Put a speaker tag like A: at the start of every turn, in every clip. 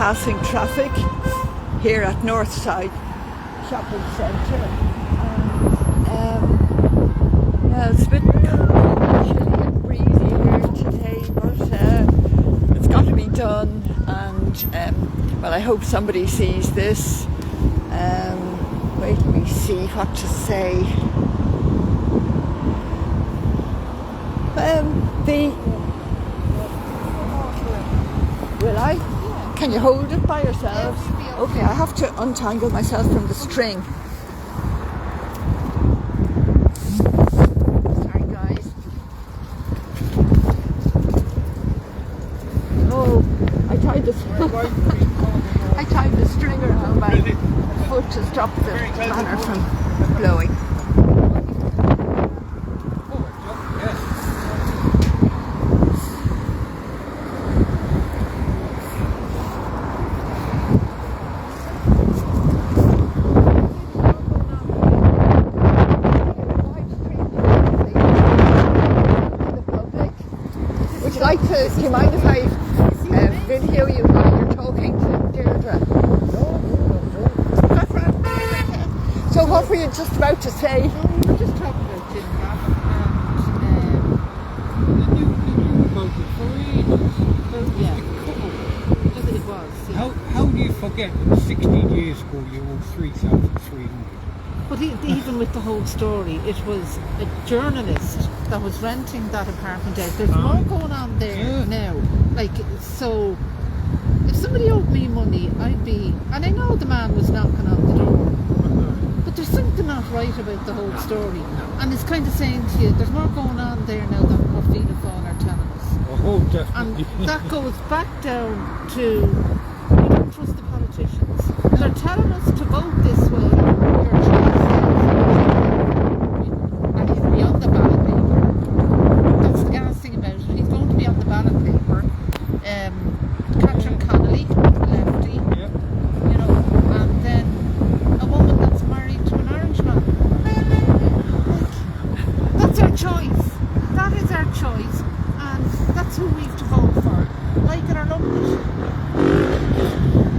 A: passing traffic here at Northside shopping centre. Yeah, it's a bit chilly and breezy here today, but it's got to be done. And well, I hope somebody sees this. Wait till we see what to say. Will I? Yeah. Can you hold it by yourselves? Yeah, okay, I have to untangle myself from the string. Sorry, guys. Oh, I tied the string around my foot to stop the planner from blowing. Do you mind if I video you while you're talking to Deirdre? So what were you just about to say?
B: We were just talking about Jim and you knew about it for ages. Yeah. As it was. Yeah. How do you forget that 16 years ago you owed 3,300? But even with the whole story, it was a journalist that was renting that apartment out. There's more going on there now. Like, so, if somebody owed me money, I'd be... And I know the man was knocking on the door. But there's something not right about the whole story. And it's kind of saying to you, there's more going on there now than what Fianna Fáil are telling us.
C: Oh, definitely.
B: And that goes back down to, we don't trust the politicians. They're telling us to vote this way. And he'll be on the ballot paper. That's the gas thing about it. He's going to be on the ballot paper. Catherine Connolly, lefty, you know, and then a woman that's married to an Irishman. That's our choice. That is our choice, and that's who we have to vote for. Like it or lump it.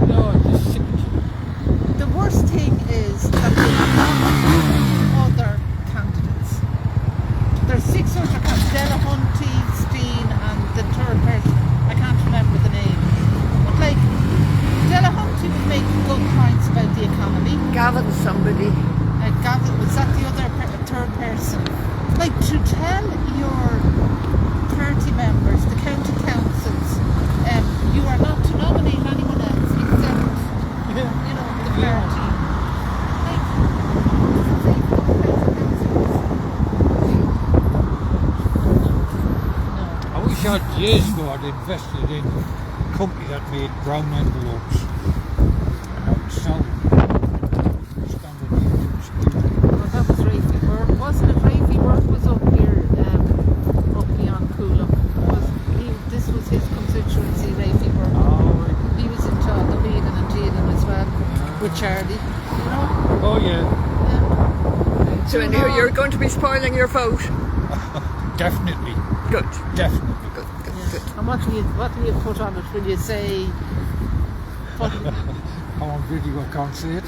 C: No, it's sick.
B: The worst thing is that we have other candidates. There's 6 other candidates. Della Hunty, Steen, and the third person. I can't remember the name. But like, Della Hunty was making good points about the economy.
A: Gavin somebody.
B: Gavin, was that the other third person? Like, to tell your party members, the county councils, you are not to nominate anyone else except, you know, the party.
C: I wish I'd years ago I'd invested in a company that made brown envelopes. And I would sell them.
B: Well, that was Rafi Burke, wasn't it? Rafi Burke was up here, up beyond Coolock. This was his constituency, Rafi Burke.
C: Oh, right.
B: He was in charge of Leaning and Dealing as well, with Charlie, you know?
C: Oh, yeah.
A: So anyhow, you're going to be spoiling your vote?
C: Definitely.
A: Good.
C: Definitely.
A: Good.
B: And what do you put on it? Will you say...
C: I'm on video, I can't say it.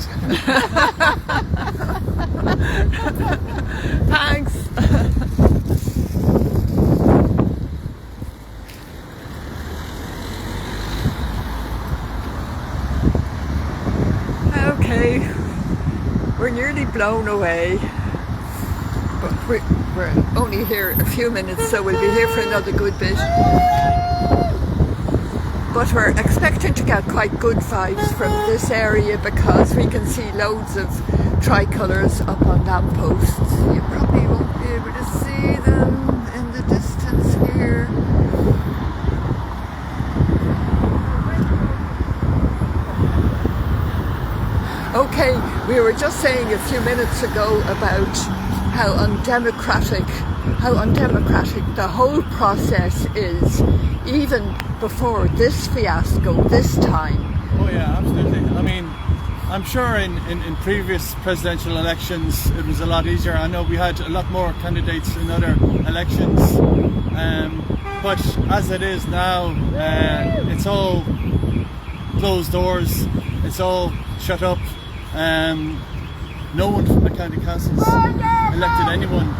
A: Thanks. Okay, we're nearly blown away, but we're only here a few minutes, so we'll be here for another good bit. But we're expecting to get quite good vibes from this area because we can see loads of tricolours up on lampposts. You probably won't be able to see them in the distance here. Okay, we were just saying a few minutes ago about how undemocratic the whole process is, even before this fiasco this time.
D: Oh yeah, absolutely. I mean, I'm sure in previous presidential elections it was a lot easier. I know we had a lot more candidates in other elections, but as it is now, it's all closed doors. It's all shut up. No one from the county council's elected anyone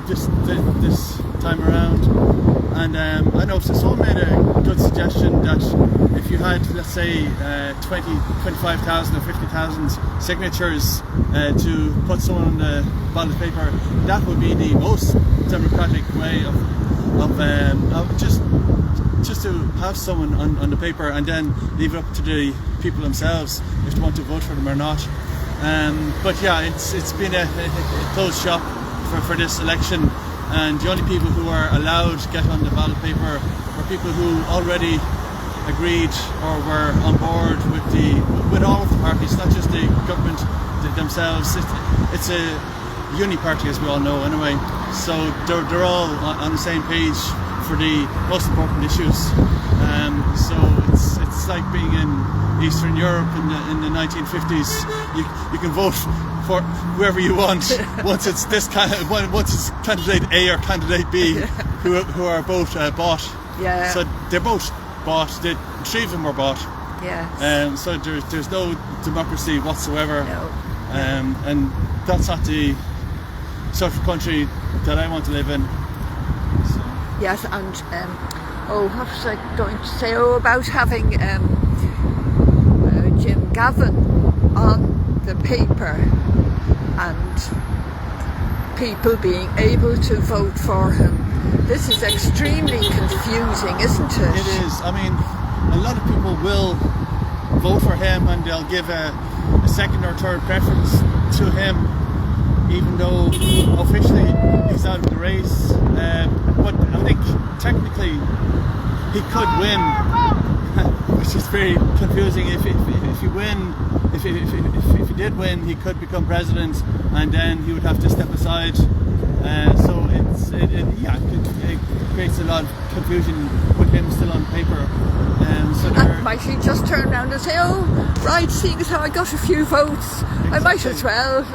D: this time around. And I know someone made a good suggestion that if you had, let's say, 25,000 or 50,000 signatures to put someone on the ballot paper, that would be the most democratic way of just to have someone on the paper, and then leave it up to the people themselves if they want to vote for them or not. But yeah, it's been a closed shop for this election, and the only people who are allowed to get on the ballot paper were people who already agreed or were on board with all of the parties, not just the government themselves. It's a uni party, as we all know anyway, so they're all on the same page for the most important issues. So it's like being in Eastern Europe in the 1950s. You can vote for whoever you want once it's candidate A or candidate B who are both bought.
A: Yeah.
D: So they're both bought. Three of them were bought.
A: Yes.
D: So there's no democracy whatsoever.
A: No.
D: And that's not the sort of country that I want to live in. So.
A: Yes, and what was I going to say? About having Jim Gavin on the paper and people being able to vote for him. This is extremely confusing, isn't it?
D: It is. I mean, a lot of people will vote for him and they'll give a second or third preference to him, even though officially he's out of the race. But I think technically he could win, which is very confusing. If you win, if he did win, he could become president, and then he would have to step aside. So it creates a lot of confusion with him still on paper.
A: And might he just turn around and say, "Oh, right, seeing as how I got a few votes, exactly. I might as well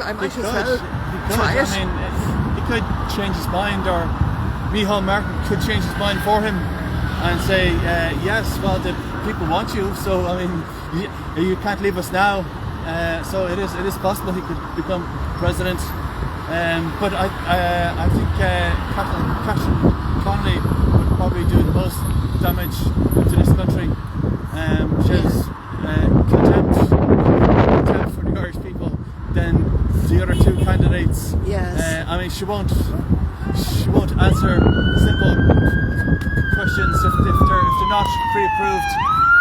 A: try it."
D: I mean, he could change his mind, or Micheál Martin could change his mind for him and say, "Yes, well, the people want you, so I mean, you can't leave us now." So it is possible he could become president. But I think Catherine Connolly would probably do the most damage to this country. She has contempt for the Irish people than the other two candidates.
A: Yes.
D: I mean, she won't answer simple questions if they're not pre-approved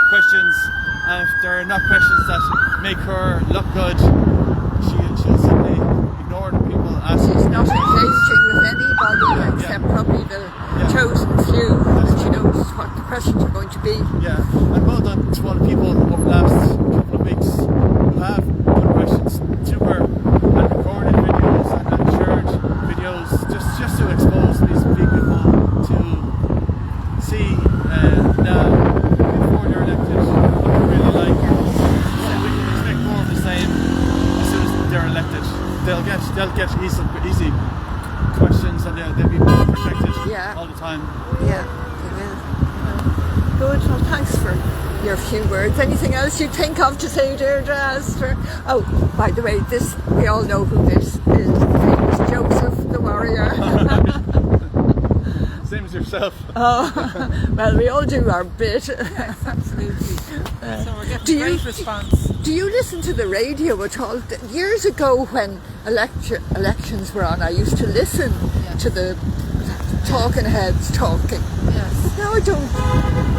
D: questions, and if they're not questions that make her look good, she'll simply ignore the people asking.
A: She's not engaging with anybody except probably the chosen few, that she knows what the questions are going to be.
D: Yeah, and well done to all the people over the last couple of weeks who have put questions to her and recorded videos and shared videos just to expose these people to see now, before they're elected, what they're really like. So we can expect more of the same as soon as they're elected. They'll get easy questions, and they'll be protected all the time.
A: Yeah, they will. Good. Well, thanks for your few words. Anything else you think of to say, Deirdre? Oh, by the way, we all know who this is. Famous Joseph the Warrior.
D: Same as yourself.
A: Oh, well, we all do our bit.
E: Yes, absolutely. So we're getting great response.
A: Do you listen to the radio at all? Years ago, when elections were on, I used to listen to the talking heads talking.
E: Yes.
A: Now I don't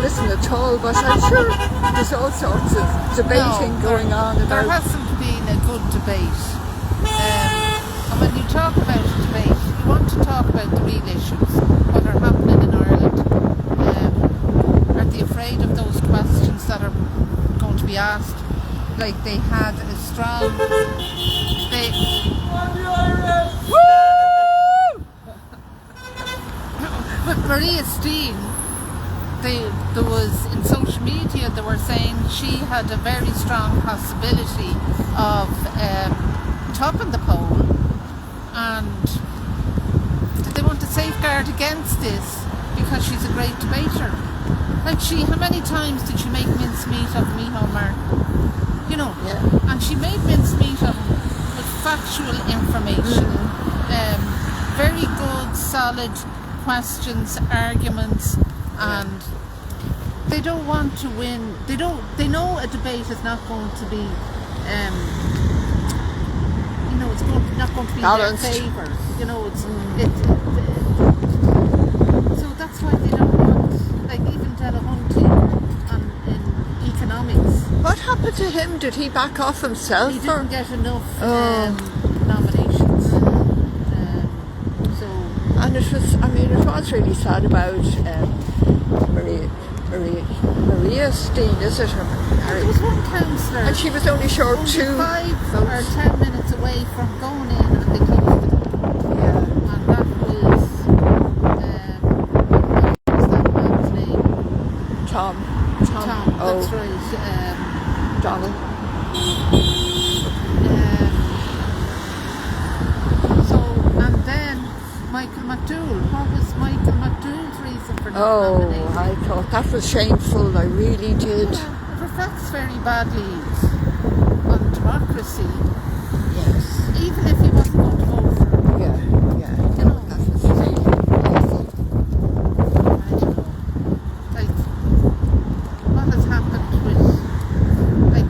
A: listen at all, but I'm sure there's all sorts of debating going on about.
E: There hasn't been a good debate. And when you talk about a debate, you want to talk about the real issues, what are happening in Ireland. Are they afraid of those questions that are going to be asked? Like they had a strong... With Maria Steen, there was in social media they were saying she had a very strong possibility of topping the poll, and they want to safeguard against this because she's a great debater. Like how many times did she make mincemeat of me, Homer? You know,
A: Yeah.
E: and she made mincemeat of him with factual information. Very good, solid questions, arguments, and they don't want to win. They know a debate is not going to be, it's not going to be
A: balanced.
E: in their favour. You know, so that's why they don't want, like even Delahunty in economics.
A: What happened to him? Did he back off himself?
E: He didn't get enough nominations.
A: And it was really sad about Maria Steen, is it?
E: There was one councillor,
A: And she was only short
E: only
A: 2
E: 5
A: votes.
E: or 10 minutes away from going in, and they closed it up.
A: Yeah.
E: And that was what was that man's name?
A: Tom.
E: Tom.
A: Oh.
E: That's right.
A: Donald.
E: And then Michael McDougall. What was Michael McDougall's reason for not nominating?
A: I thought that was shameful. I really did.
E: Well, it reflects very badly on democracy.
A: Yes.
E: Even if he wasn't going to vote for him.
A: Yeah.
E: You know,
A: That was really awful.
E: I don't know. Like, what has happened with, like,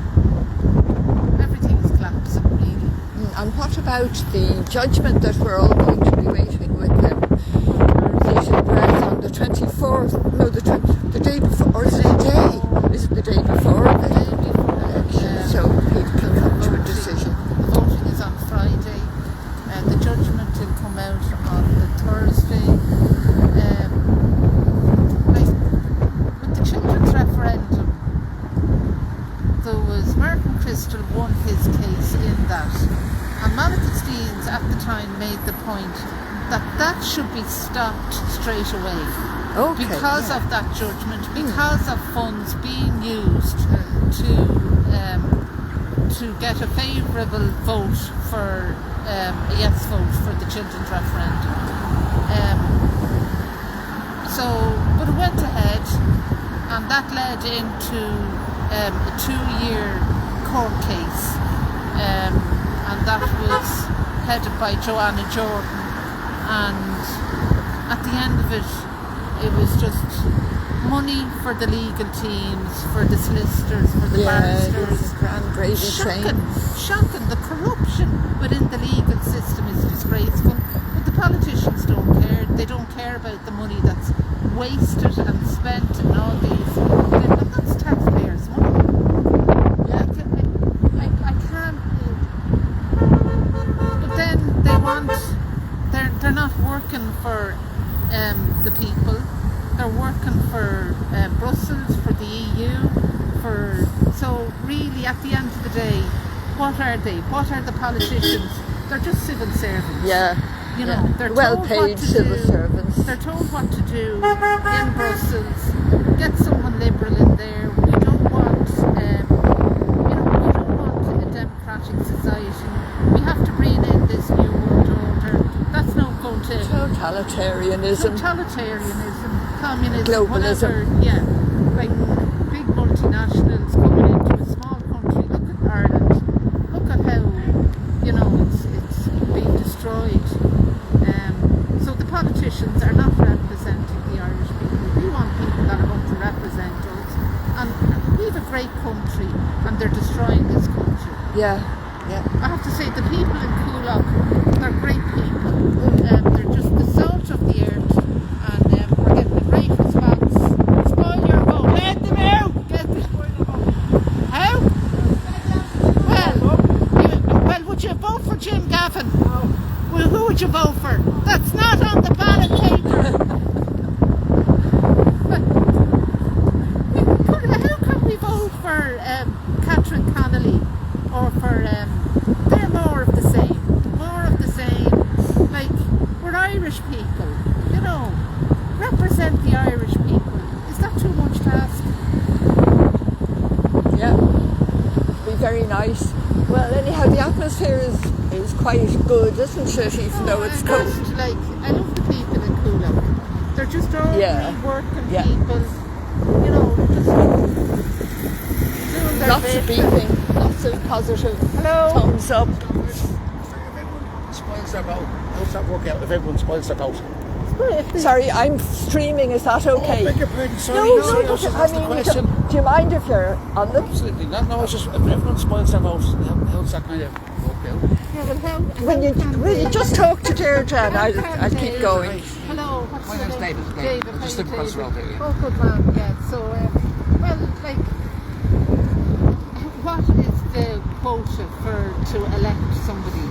E: everything is collapsing, really.
A: And what about the judgment that we're all going to be waiting with them? Bated breath on the 24th? No, the day before. Or is it the day? Is it the day before?
E: The day before
A: Election. So people can come to a decision.
E: The voting is on Friday, and the judgment will come out on the Thursday. With the children's referendum, there was Martin Crystal won his case in that, and Monica Steens at the time made the point that should be stopped straight away.
A: Okay.
E: Because of that judgment, because of funds being used to get a favourable vote for a yes vote for the children's referendum. But it went ahead, and that led into a 2-year court case, and that was headed by Joanna Jordan, and at the end of it, it was just money for the legal teams, for the solicitors, for the barristers.
A: Grand gravy train.
E: Shocking. The corruption within the legal system is disgraceful. But the politicians don't care. They don't care about the money that's wasted and spent and all these. And that's taxpayers' money. Yeah. I can't. But then they want. They're not working for the people. They're working for Brussels, for the EU, so really at the end of the day, what are they? What are the politicians? They're just civil servants.
A: Yeah.
E: You know, they're
A: well
E: told
A: paid
E: what to
A: civil
E: do.
A: servants.
E: They're told what to do in Brussels. Get someone liberal in there. We don't want, we don't want a democratic society. We have to bring in this new world order. That's not going to
A: Totalitarianism.
E: Communism,
A: Globalism.
E: whatever. Like big multinationals coming into a small country. Look at Ireland. Look at how it's being destroyed. So the politicians are not representing the Irish people. We want people that are going to represent us, and we have a great country, and they're destroying this country.
A: Yeah.
E: I have to say, the people in Coolock, they're great people. They're just the salt of the earth, and we're getting a great response. Spoil your vote. Let them out! Get the spoil your vote. How? Well, would you vote for Jim Gavin? No. Well, who would you vote for? That's not on the ballot paper. How can we vote for Catherine Connolly or for they're more of the same. Like, we're Irish people, represent the Irish people. Is that too much to ask?
A: Yeah. Be very nice. Well, anyhow, the atmosphere is quite good, isn't it? Even though it's cold.
E: I love the people in Coolock. They're just ordinary working people. you know, just doing their
A: Lots
E: bit.
A: of beeping, lots of positive
E: Hello?
A: thumbs up.
F: Spoils their boat. How's that work out if everyone spoils their boat?
A: Sorry, I'm streaming, is that okay?
F: Beg your pardon, sorry,
A: No,
F: sorry, I was just
A: I
F: asking
A: mean,
F: the question.
A: do you mind if you're on them?
F: Absolutely not. No, it's just if everyone spoils their boat, how's that kind of work out?
E: Yeah, well, how
A: Will you just talk to Deirdre and I'll keep going.
E: Hello, what's
F: My
E: your
F: name's
E: name?
F: David.
E: David,
F: I just
E: how
F: live
E: you,
F: across the road
E: David?
F: here.
E: Oh, good man, yeah. So, well, like, what is the quota to elect somebody?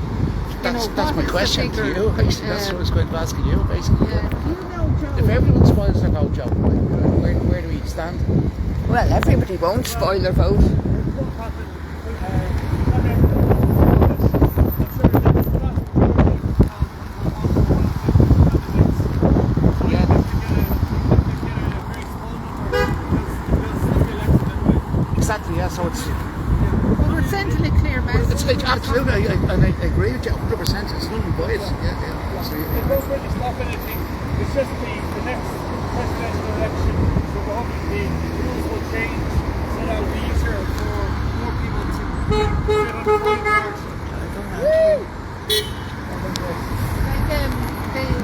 F: That's
E: what
F: my
E: is the
F: question to
E: figure?
F: you. Basically, that's what I was going to ask you, basically.
E: Yeah. Do you know, Joe?
F: If everyone spoils their boat, Joe, where do we stand?
A: Well, everybody won't spoil their vote.
F: Exactly, yeah, so it's...
E: Well, we're sending a clear message.
F: It's absolutely, I agree with you 100%. It's nothing but it. Yeah, absolutely.
B: It doesn't really stop anything. It's just the next presidential election. So we're hoping the rules will change so that it'll be easier for more people to sit on the voting cards.
E: Like,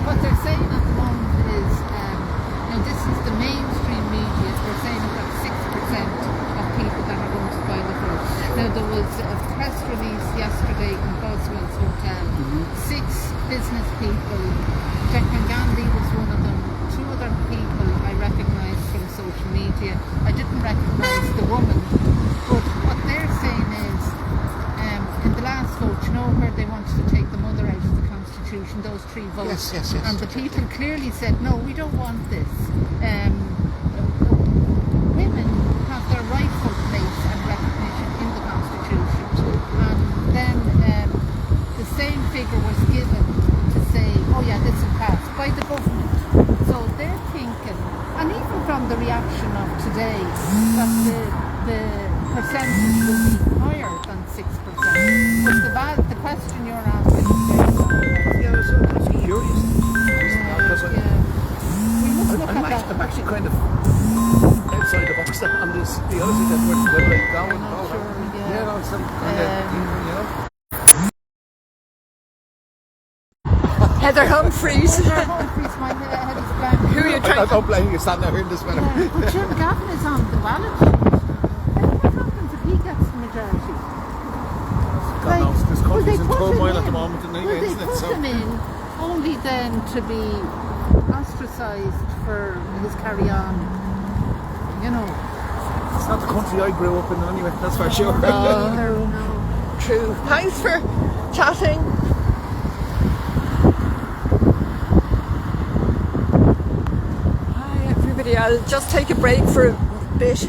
E: what they're saying at the moment is, now this is the mainstream media, they're saying about 6% of people that are going to spoil the vote. Now there was a press release yesterday in Boswell's Hotel. 6 business people, Declan Gandhi was one of them, 2 other people I recognised from social media. I didn't recognise the woman, but what they're saying is, in the last vote, you know where they wanted to take the mother out of the Constitution, those 3 votes?
F: Yes.
E: And the people clearly said, no, we don't want this. Women have their rightful place and recognition in the Constitution. And then the same figure was given to say, oh yeah, this will pass by the government. So they're thinking, and even from the reaction of today, that the percentage will be higher than 6%. But the question you're asking is very valid.
F: Yeah, so I'm actually curious.
E: We must look at that.
F: I'm actually kind of outside the box there on this. The other thing that where do I go and all that. Yeah, no, it's you know.
A: Heather Humphreys.
E: Heather Humphreys, my head is blank.
A: Who are you
F: I
A: trying to...
F: don't blame you standing out here in this weather.
E: But Jim Gavin is on the ballot sheet. What happens if he gets the majority?
D: God knows, this
E: will they
D: country's in
E: put him
D: turmoil at the
E: in?
D: moment,
E: Will
D: anyway,
E: they
D: isn't it?
E: put
D: So
E: him in only then to be ostracised for his carry-on? You know.
D: it's not the country I grew up in anyway, that's for sure.
E: No.
A: True. Thanks for chatting. Hi everybody, I'll just take a break for a bit.